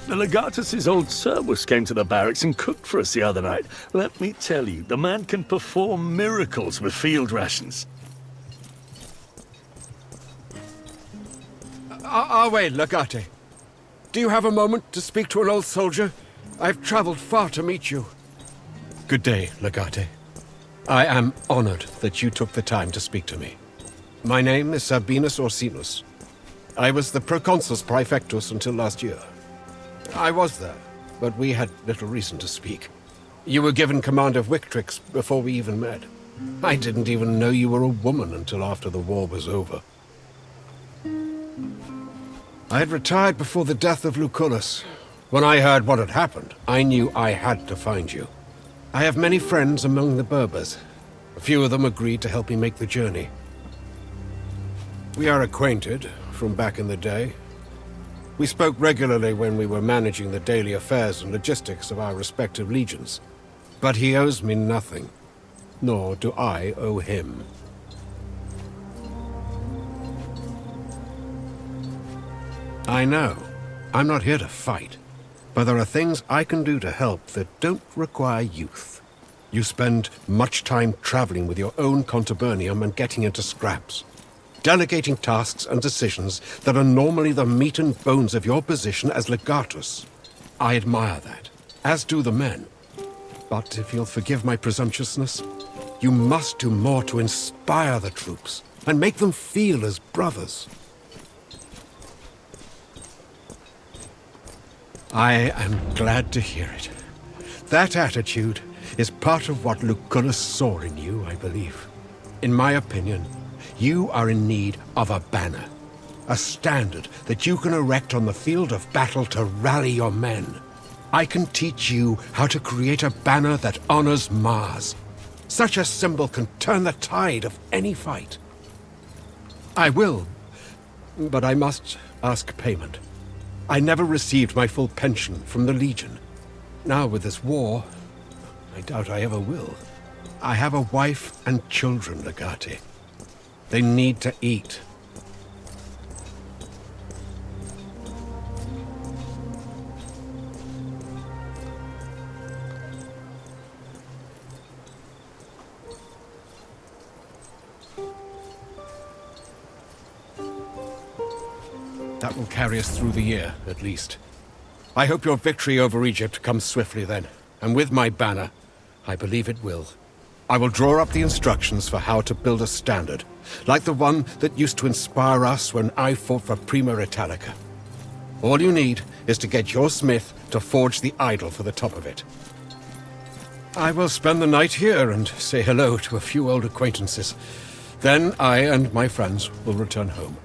The Legatus's old Cerberus came to the barracks and cooked for us the other night. Let me tell you, the man can perform miracles with field rations. Wait, Legate. Do you have a moment to speak to an old soldier? I've traveled far to meet you. Good day, Legate. I am honored that you took the time to speak to me. My name is Sabinus Orsinus. I was the Proconsus Praefectus until last year. I was there, but we had little reason to speak. You were given command of Victrix before we even met. I didn't even know you were a woman until after the war was over. I had retired before the death of Lucullus. When I heard what had happened, I knew I had to find you. I have many friends among the Berbers. A few of them agreed to help me make the journey. We are acquainted from back in the day. We spoke regularly when we were managing the daily affairs and logistics of our respective legions. But he owes me nothing, nor do I owe him. I know. I'm not here to fight. But there are things I can do to help that don't require youth. You spend much time traveling with your own contubernium and getting into scraps. Delegating tasks and decisions that are normally the meat and bones of your position as legatus. I admire that, as do the men. But if you'll forgive my presumptuousness, you must do more to inspire the troops and make them feel as brothers. I am glad to hear it. That attitude is part of what Lucullus saw in you, I believe. In my opinion, you are in need of a banner. A standard that you can erect on the field of battle to rally your men. I can teach you how to create a banner that honors Mars. Such a symbol can turn the tide of any fight. I will, but I must ask payment. I never received my full pension from the Legion. Now with this war, I doubt I ever will. I have a wife and children, Legate. They need to eat. That will carry us through the year, at least. I hope your victory over Egypt comes swiftly then, and with my banner, I believe it will. I will draw up the instructions for how to build a standard, like the one that used to inspire us when I fought for Prima Italica. All you need is to get your smith to forge the idol for the top of it. I will spend the night here and say hello to a few old acquaintances. Then I and my friends will return home.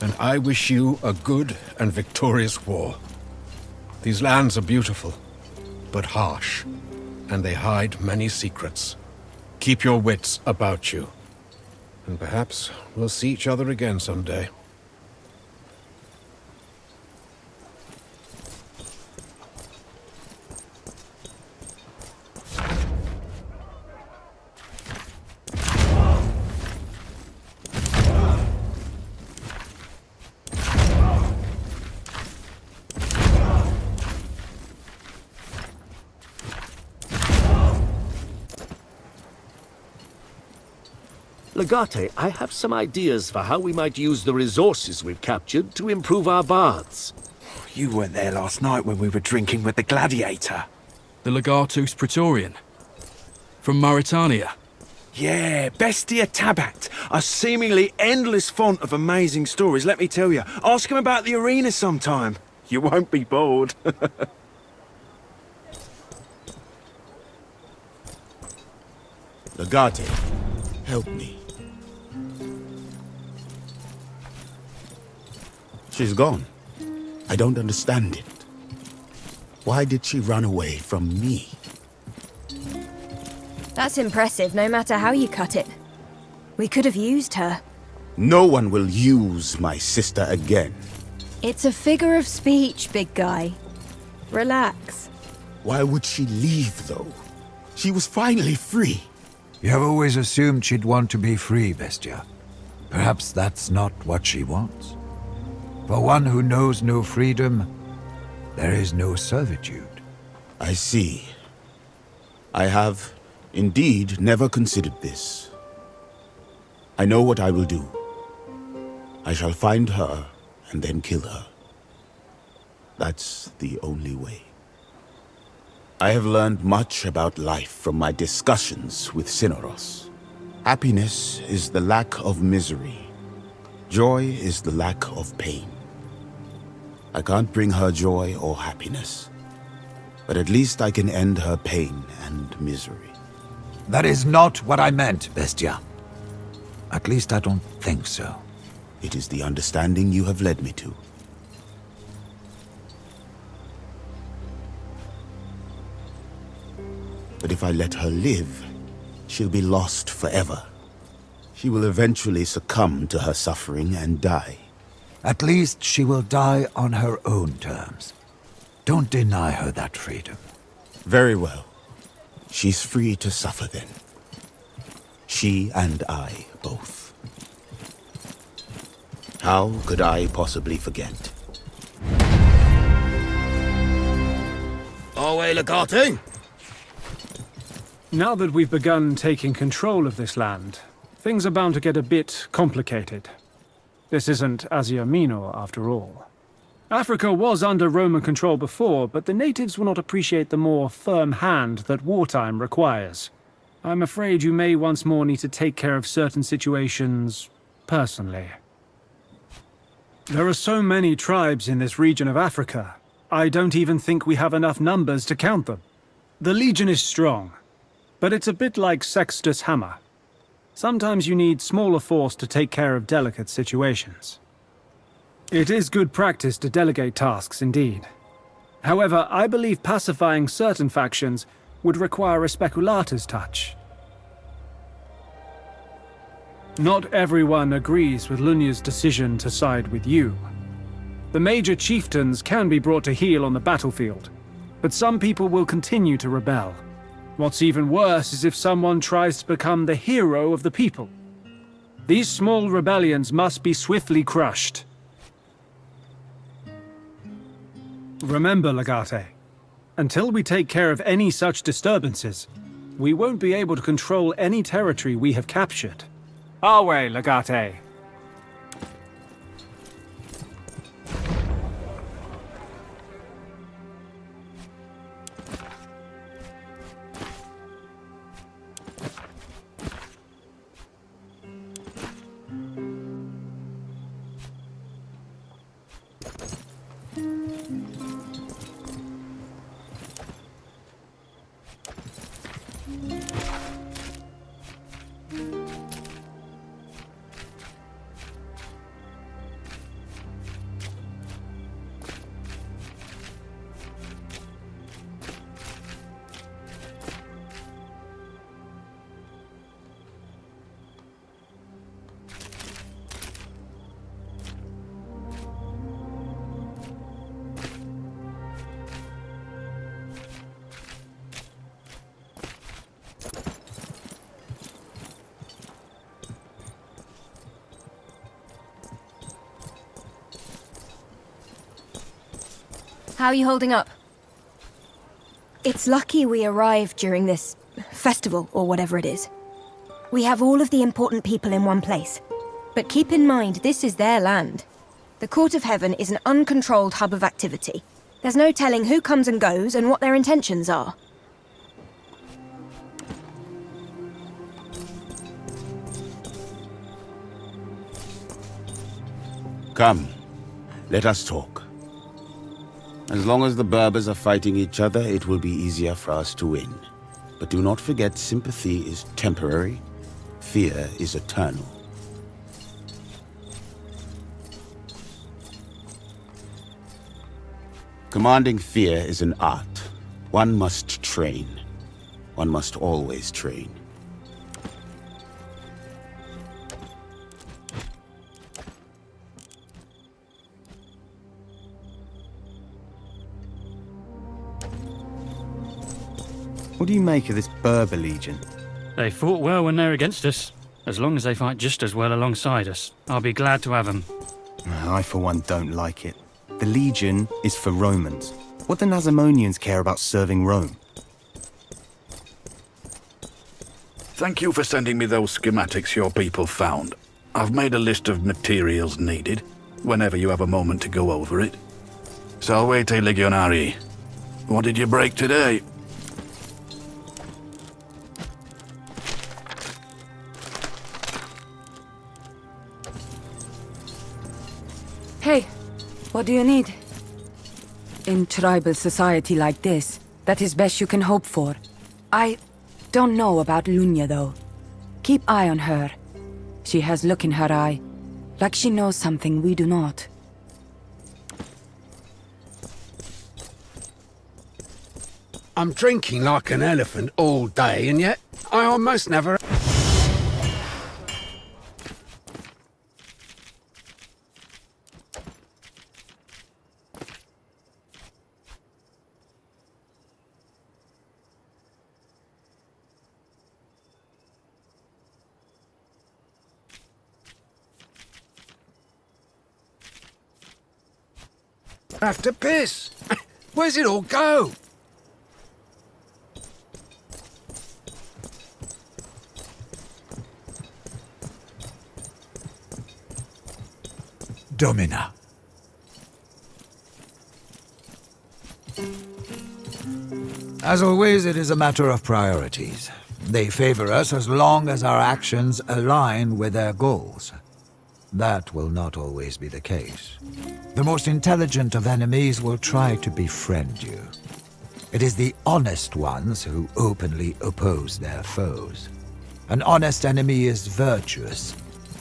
And I wish you a good and victorious war. These lands are beautiful, but harsh, and they hide many secrets. Keep your wits about you, and perhaps we'll see each other again someday. Legate, I have some ideas for how we might use the resources we've captured to improve our baths. You weren't there last night when we were drinking with the gladiator. The Legatus Praetorian. From Mauritania. Yeah, Bestia Tabat. A seemingly endless font of amazing stories, let me tell you. Ask him about the arena sometime. You won't be bored. Legate, help me. She's gone. I don't understand it. Why did she run away from me? That's impressive, no matter how you cut it. We could have used her. No one will use my sister again. It's a figure of speech, big guy. Relax. Why would she leave, though? She was finally free. You have always assumed she'd want to be free, Bestia. Perhaps that's not what she wants. For one who knows no freedom, there is no servitude. I see. I have indeed never considered this. I know what I will do. I shall find her and then kill her. That's the only way. I have learned much about life from my discussions with Cynoros. Happiness is the lack of misery. Joy is the lack of pain. I can't bring her joy or happiness, but at least I can end her pain and misery. That is not what I meant, Bestia. At least I don't think so. It is the understanding you have led me to. But if I let her live, she'll be lost forever. She will eventually succumb to her suffering and die. At least she will die on her own terms. Don't deny her that freedom. Very well. She's free to suffer then. She and I both. How could I possibly forget? Away, Legate! Now that we've begun taking control of this land, things are bound to get a bit complicated. This isn't Asia Minor, after all. Africa was under Roman control before, but the natives will not appreciate the more firm hand that wartime requires. I'm afraid you may once more need to take care of certain situations personally. There are so many tribes in this region of Africa, I don't even think we have enough numbers to count them. The Legion is strong, but it's a bit like Sextus' hammer. Sometimes you need smaller force to take care of delicate situations. It is good practice to delegate tasks, indeed. However, I believe pacifying certain factions would require a speculator's touch. Not everyone agrees with Lunya's decision to side with you. The major chieftains can be brought to heel on the battlefield, but some people will continue to rebel. What's even worse is if someone tries to become the hero of the people. These small rebellions must be swiftly crushed. Remember, Legate, until we take care of any such disturbances, we won't be able to control any territory we have captured. Our way, Legate. How are you holding up? It's lucky we arrived during this festival, or whatever it is. We have all of the important people in one place. But keep in mind, this is their land. The Court of Heaven is an uncontrolled hub of activity. There's no telling who comes and goes and what their intentions are. Come, let us talk. As long as the Berbers are fighting each other, it will be easier for us to win. But do not forget, sympathy is temporary, fear is eternal. Commanding fear is an art. One must train. One must always train. What do you make of this Berber Legion? They fought well when they're against us. As long as they fight just as well alongside us, I'll be glad to have them. I, for one, don't like it. The Legion is for Romans. What do Nazamonians care about serving Rome? Thank you for sending me those schematics your people found. I've made a list of materials needed, whenever you have a moment to go over it. Salve Legionarii. What did you break today? Hey, what do you need? In tribal society like this, that is best you can hope for. I don't know about Lunya, though. Keep eye on her. She has look in her eye, like she knows something we do not. I'm drinking like an elephant all day, and yet I almost never... have to piss. Where's it all go? Domina. As always, it is a matter of priorities. They favor us as long as our actions align with their goals. That will not always be the case. The most intelligent of enemies will try to befriend you. It is the honest ones who openly oppose their foes. An honest enemy is virtuous,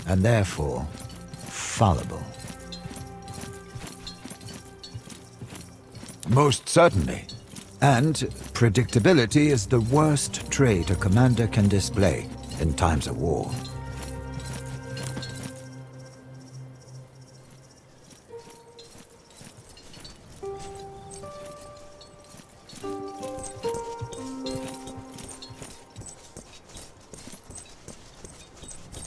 and therefore fallible. Most certainly. And predictability is the worst trait a commander can display in times of war.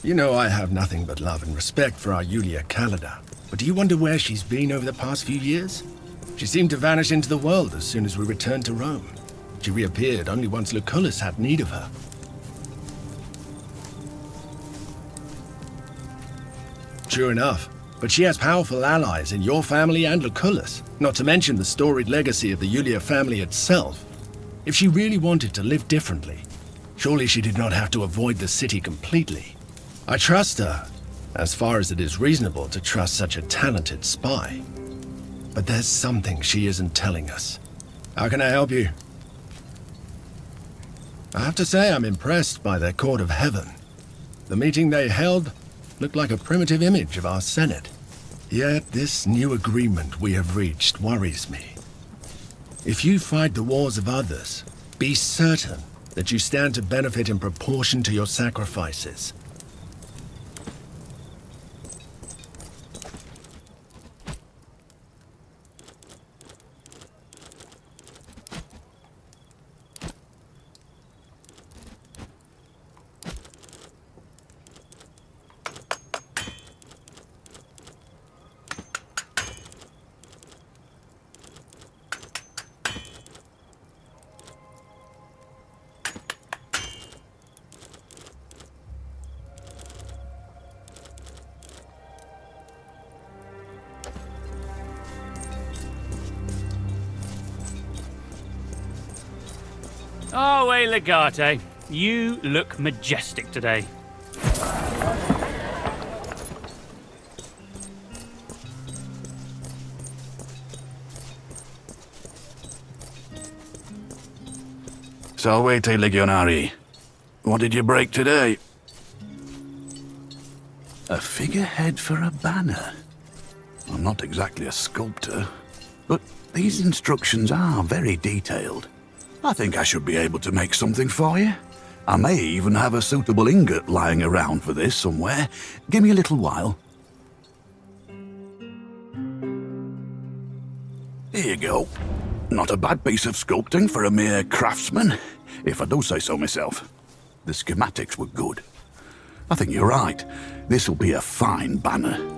You know I have nothing but love and respect for our Julia Kalida. But do you wonder where she's been over the past few years? She seemed to vanish into the world as soon as we returned to Rome. She reappeared only once Lucullus had need of her. True enough, but she has powerful allies in your family and Lucullus, not to mention the storied legacy of the Julia family itself. If she really wanted to live differently, surely she did not have to avoid the city completely. I trust her, as far as it is reasonable to trust such a talented spy. But there's something she isn't telling us. How can I help you? I have to say I'm impressed by their court of heaven. The meeting they held looked like a primitive image of our Senate. Yet this new agreement we have reached worries me. If you fight the wars of others, be certain that you stand to benefit in proportion to your sacrifices. Oh, hey, Legate. You look majestic today. Salvete Legionarii. What did you break today? A figurehead for a banner. I'm not exactly a sculptor, but these instructions are very detailed. I think I should be able to make something for you. I may even have a suitable ingot lying around for this somewhere. Give me a little while. Here you go. Not a bad piece of sculpting for a mere craftsman, if I do say so myself. The schematics were good. I think you're right. This'll be a fine banner.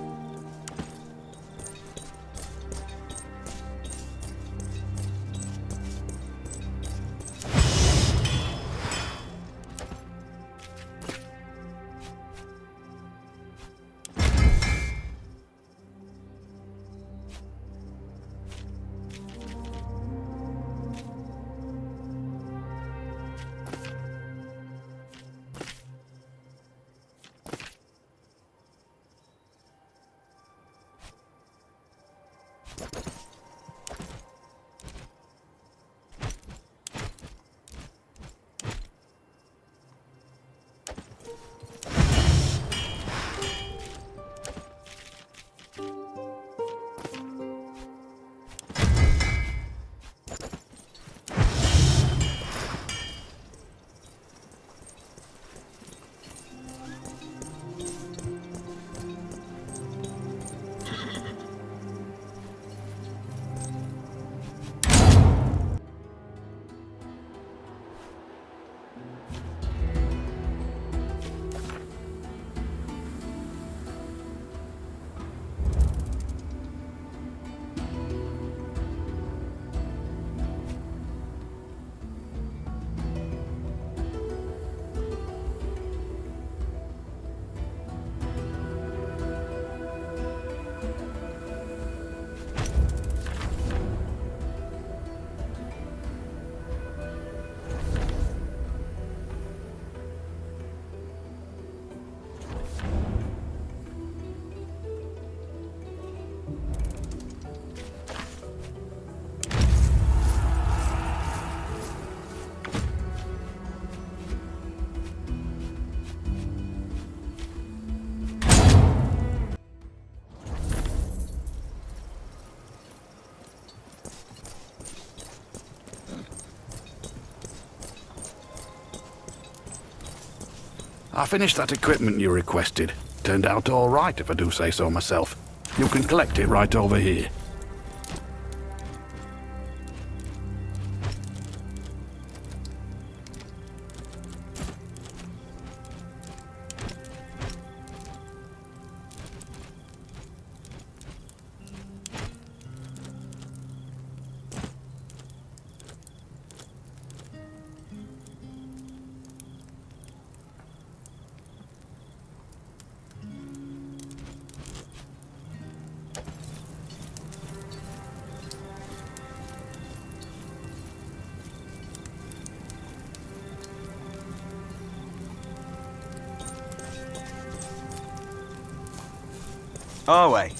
I finished that equipment you requested. Turned out all right, if I do say so myself. You can collect it right over here. Our way.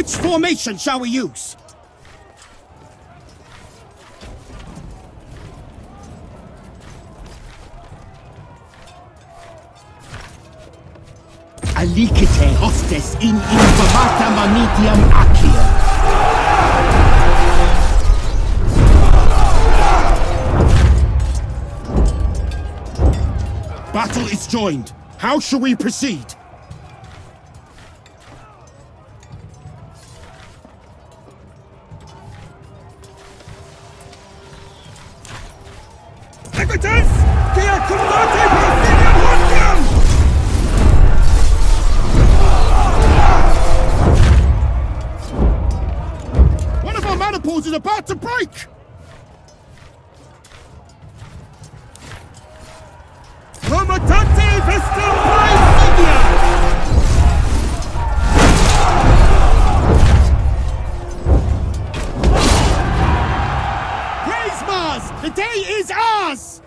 Which formation shall we use? Alicite hostes in infamata manitiam accio. Battle is joined. How shall we proceed? Equites! Quia combate Profinium Hundium! One of our maniples is about to break! Comatante Vestum Praesidia! Praise Mars! The day is ours!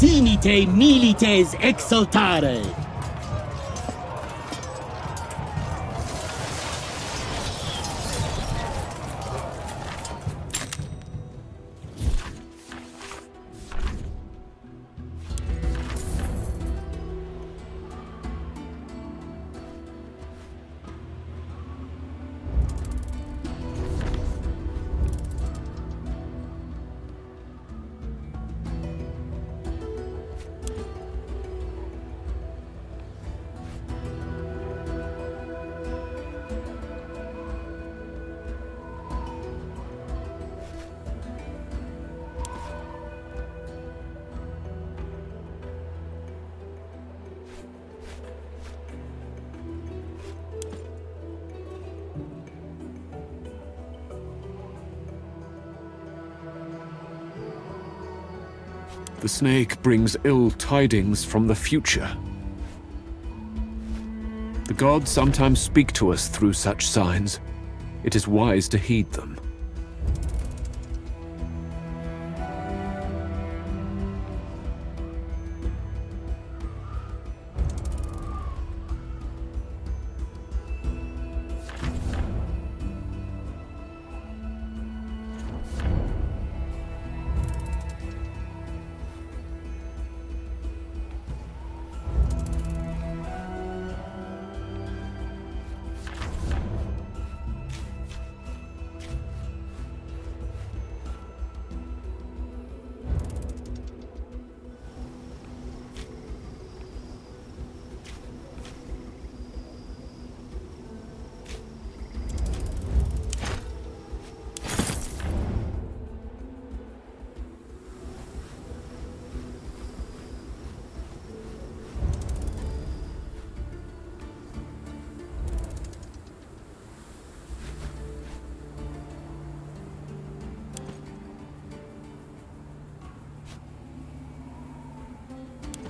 Sinite milites exultare! The snake brings ill tidings from the future. The gods sometimes speak to us through such signs. It is wise to heed them.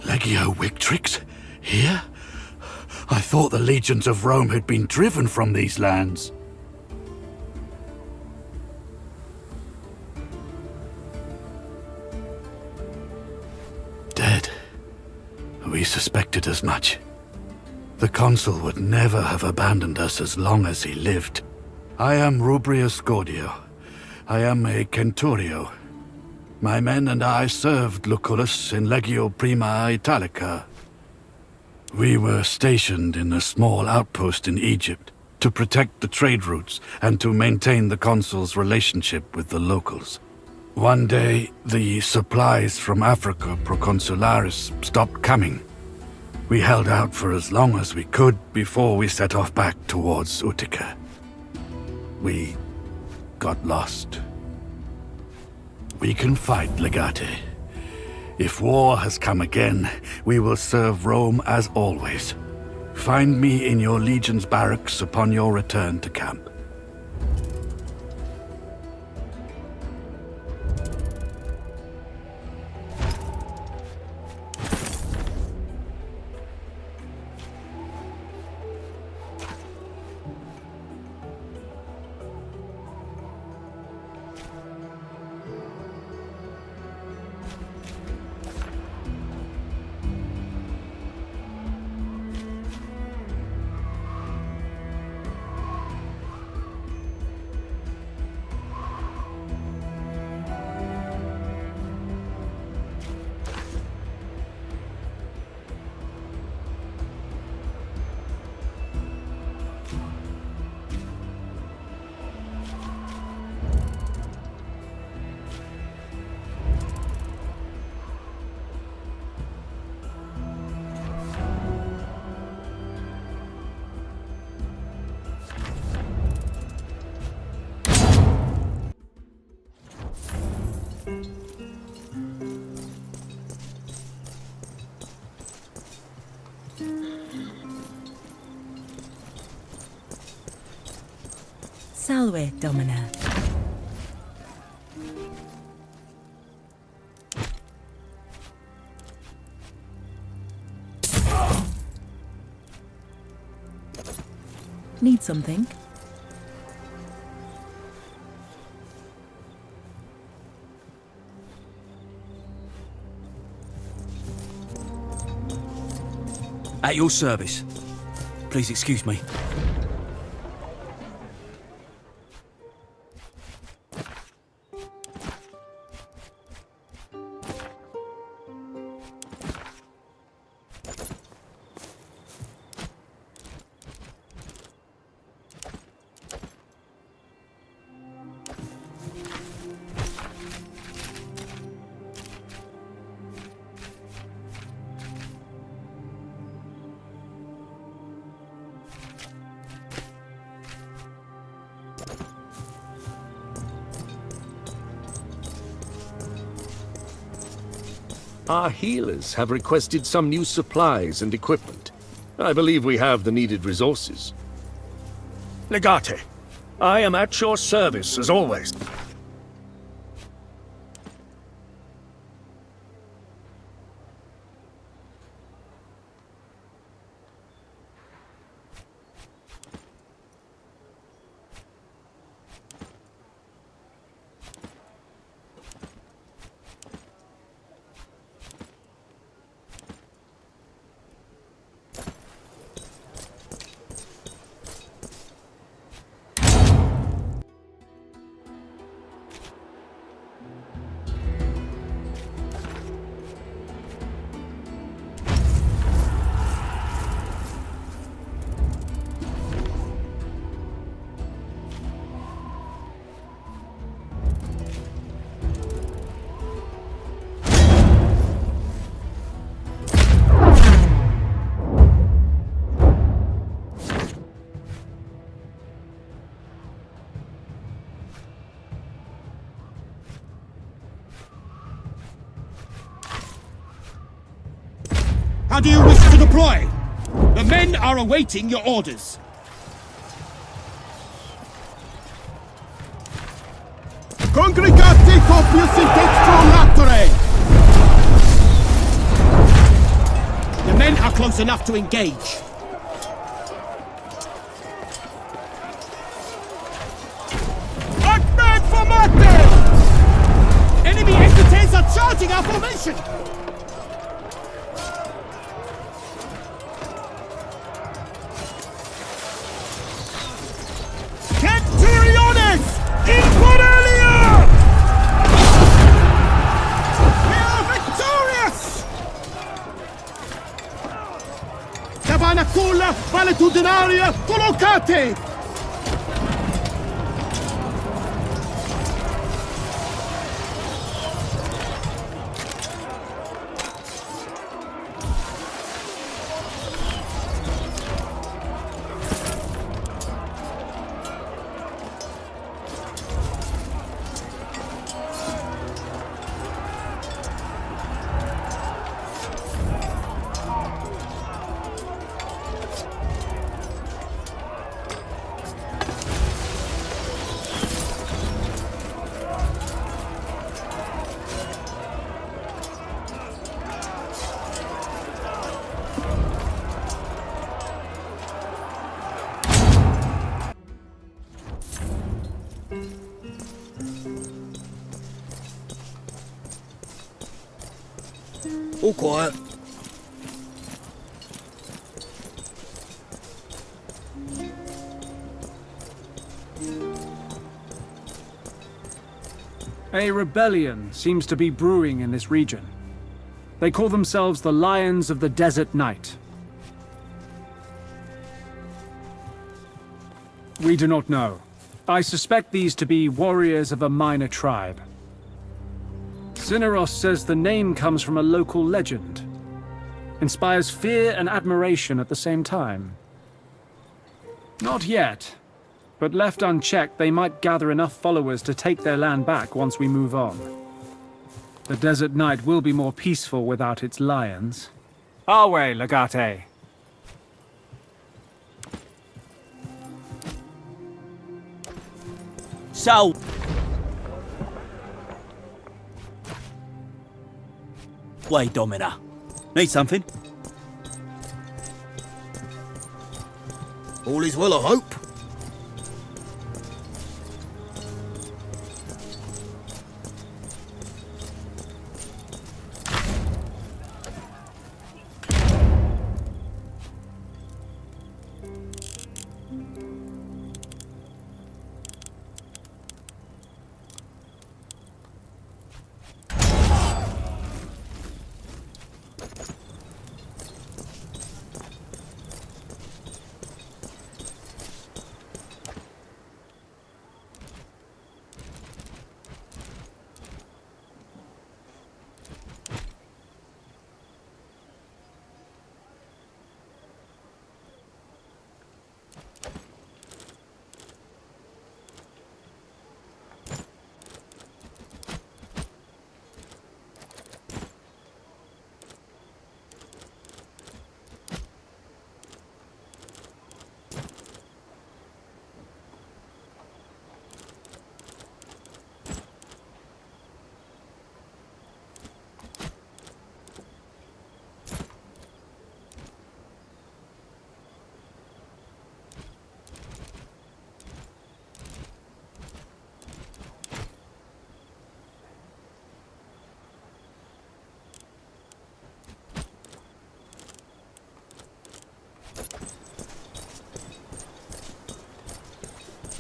Legio Victrix? Here? I thought the legions of Rome had been driven from these lands. Dead. We suspected as much. The consul would never have abandoned us as long as he lived. I am Rubrius Scordio. I am a Centurio. My men and I served Lucullus in Legio Prima Italica. We were stationed in a small outpost in Egypt to protect the trade routes and to maintain the consul's relationship with the locals. One day, the supplies from Africa Proconsularis stopped coming. We held out for as long as we could before we set off back towards Utica. We got lost. We can fight, Legate. If war has come again, we will serve Rome as always. Find me in your legion's barracks upon your return to camp. Salve, Domina. Need something? At your service. Please excuse me. Our healers have requested some new supplies and equipment. I believe we have the needed resources. Legate, I am at your service as always. How do you wish to deploy? The men are awaiting your orders. Congregate copius in dextro latore! The men are close enough to engage. Akmed formate! Enemy entities are charging our formation! Centuriones! In Corelia! We are victorious! Tabanacula valetudinaria collocate! All quiet. A rebellion seems to be brewing in this region. They call themselves the Lions of the Desert Night. We do not know. I suspect these to be warriors of a minor tribe. Cineros says the name comes from a local legend. Inspires fear and admiration at the same time. Not yet, but left unchecked, they might gather enough followers to take their land back once we move on. The desert night will be more peaceful without its lions. Our way, Legate. So... Wait, Domina. Need something? All is well, I hope.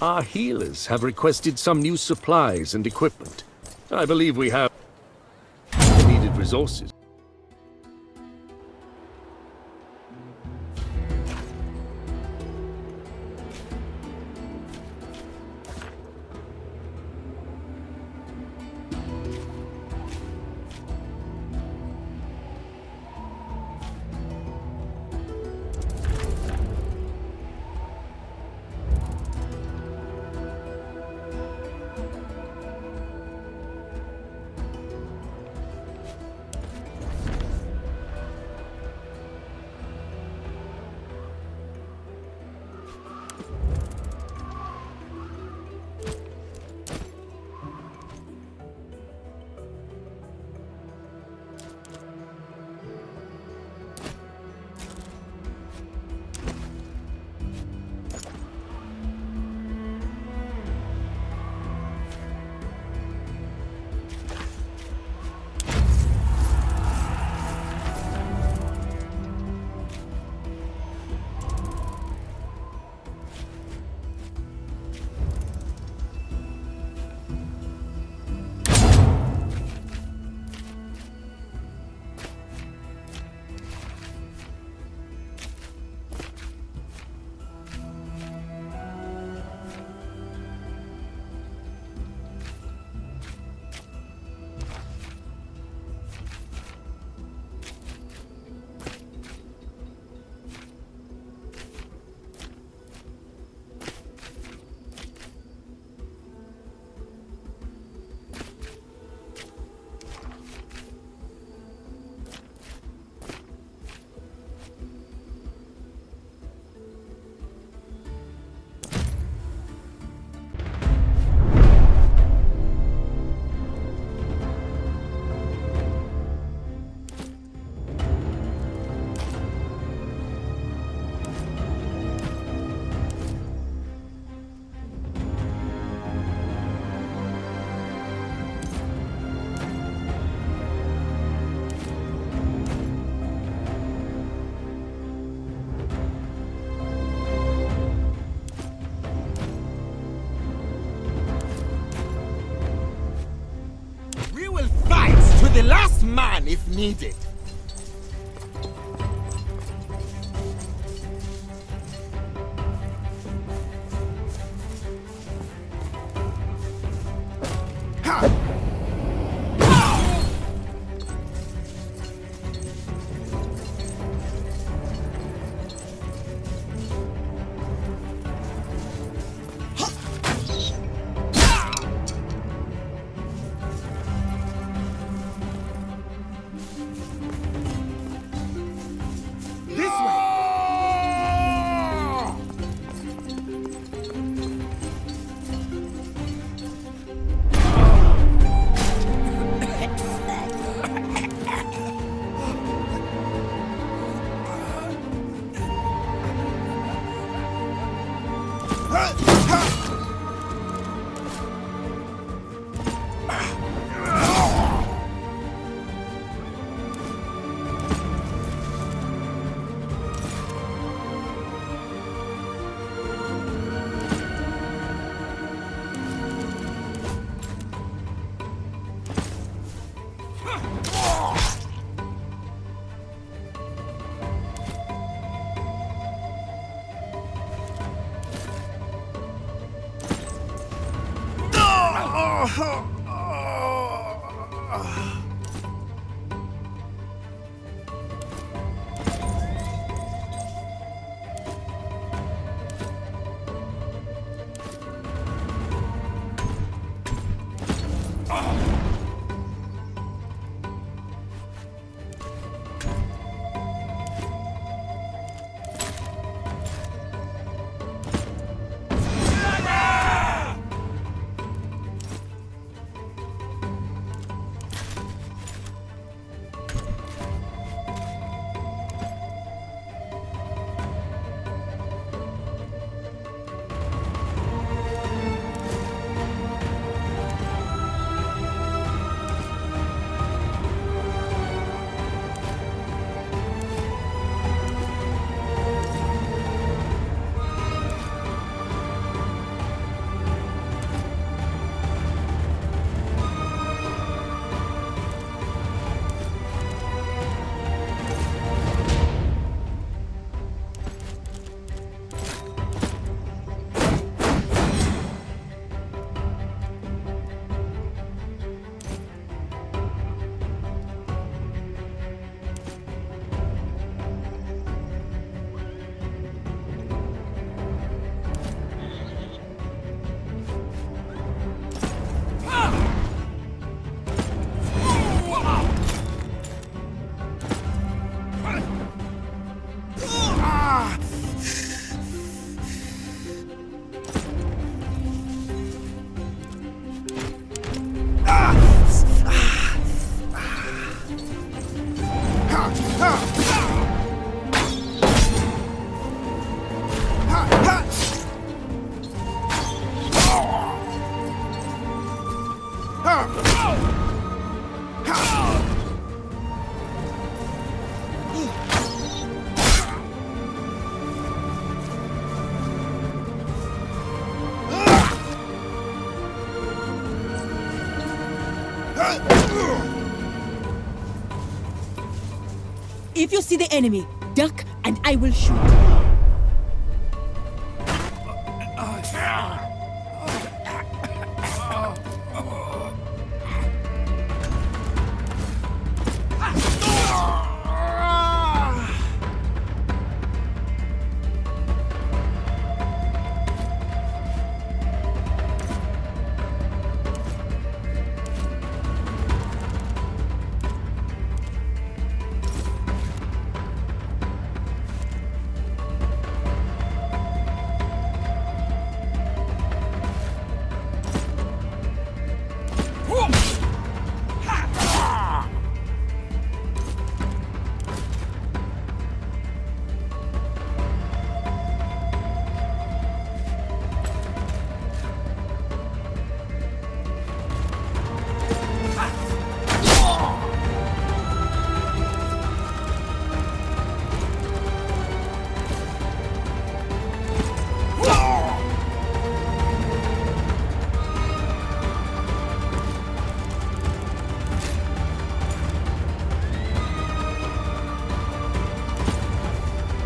Our healers have requested some new supplies and equipment. I believe we have the needed resources. The last man if needed. If you see the enemy, duck and I will shoot.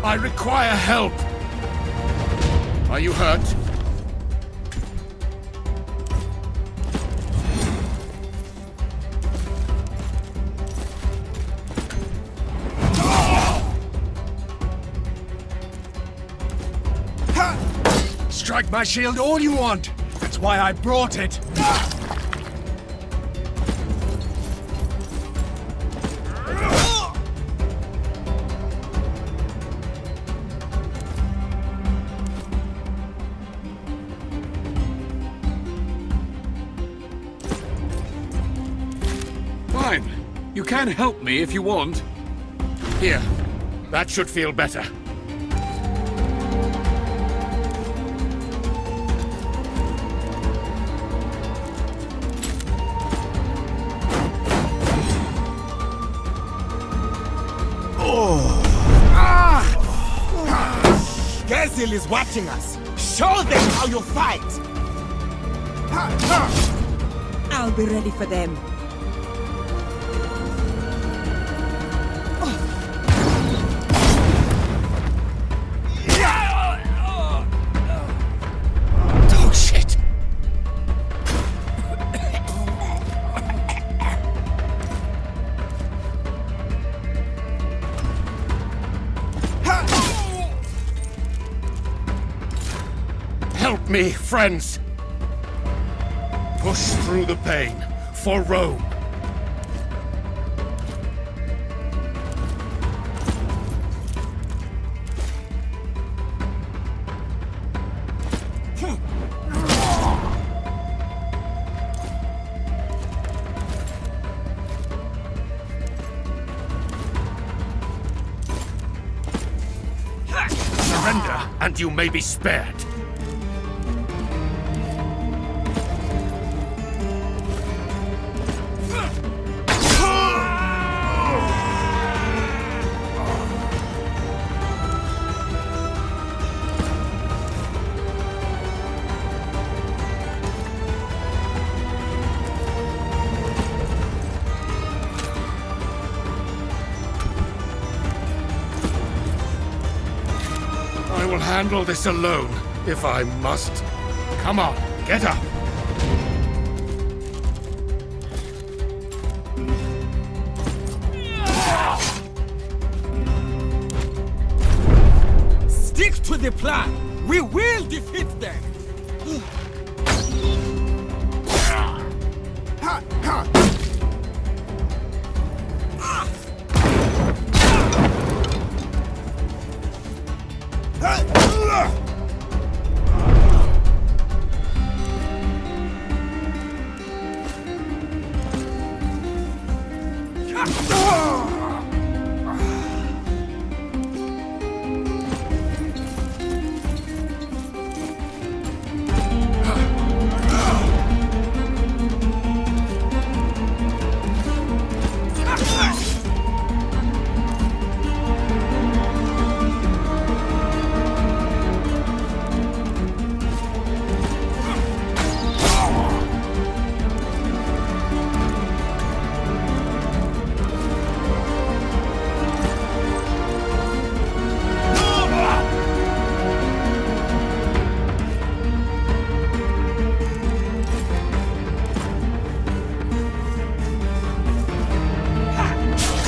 I require help! Are you hurt? Strike my shield all you want! That's why I brought it! Fine. You can help me if you want. Here. That should feel better. Basil is watching us. Show them how you fight! I'll be ready for them. Dog shit! Help me, friends! Push through the pain for Rome. Surrender, and you may be spared. I will handle this alone, if I must. Come on, get up! Stick to the plan! We will defeat them!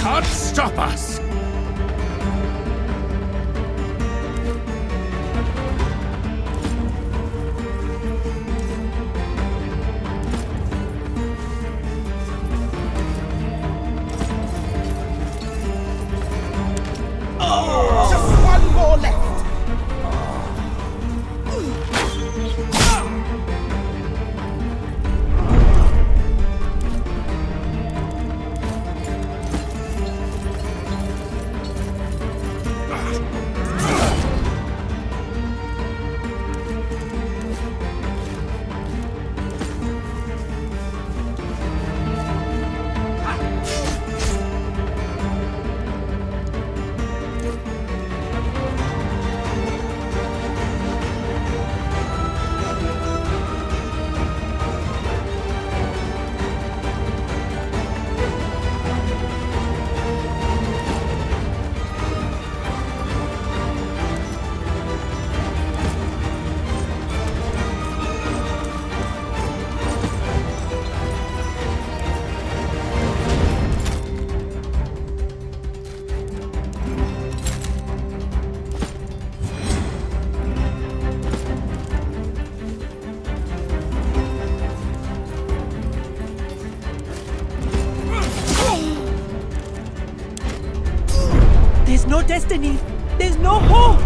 Can't stop us! Just one more left! There's no destiny. There's no hope.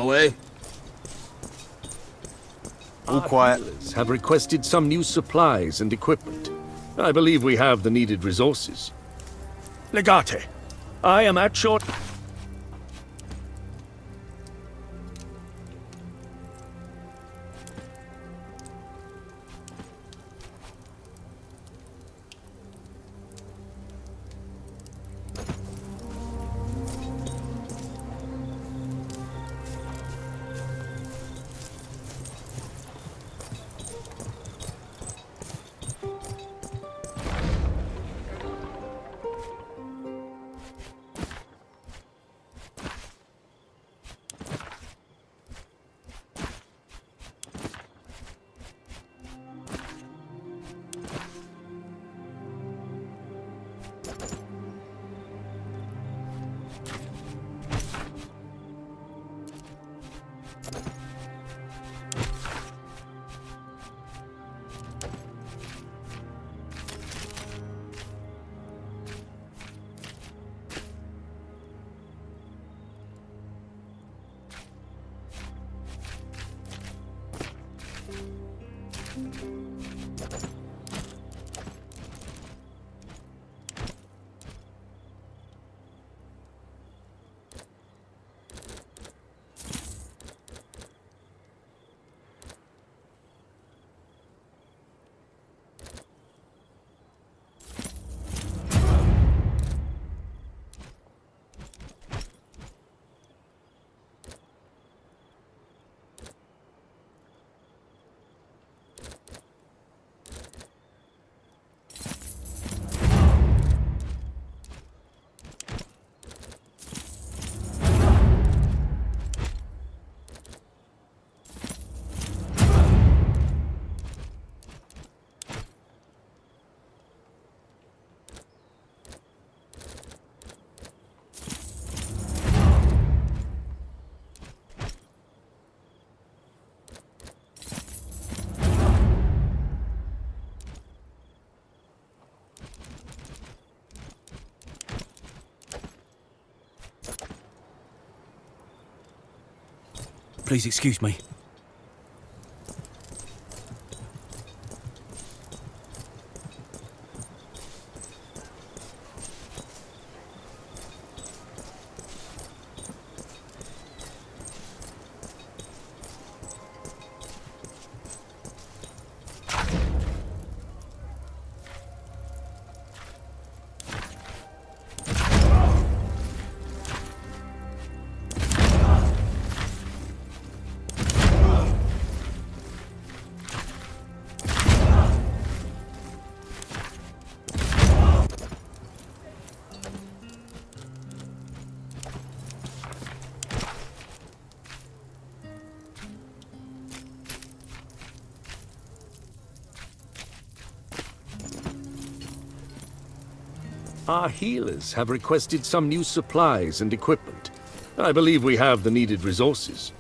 our way. All quiet. Healers have requested some new supplies and equipment. I believe we have the needed resources. Legate, I am at your... Please excuse me. Our healers have requested some new supplies and equipment. I believe we have the needed resources.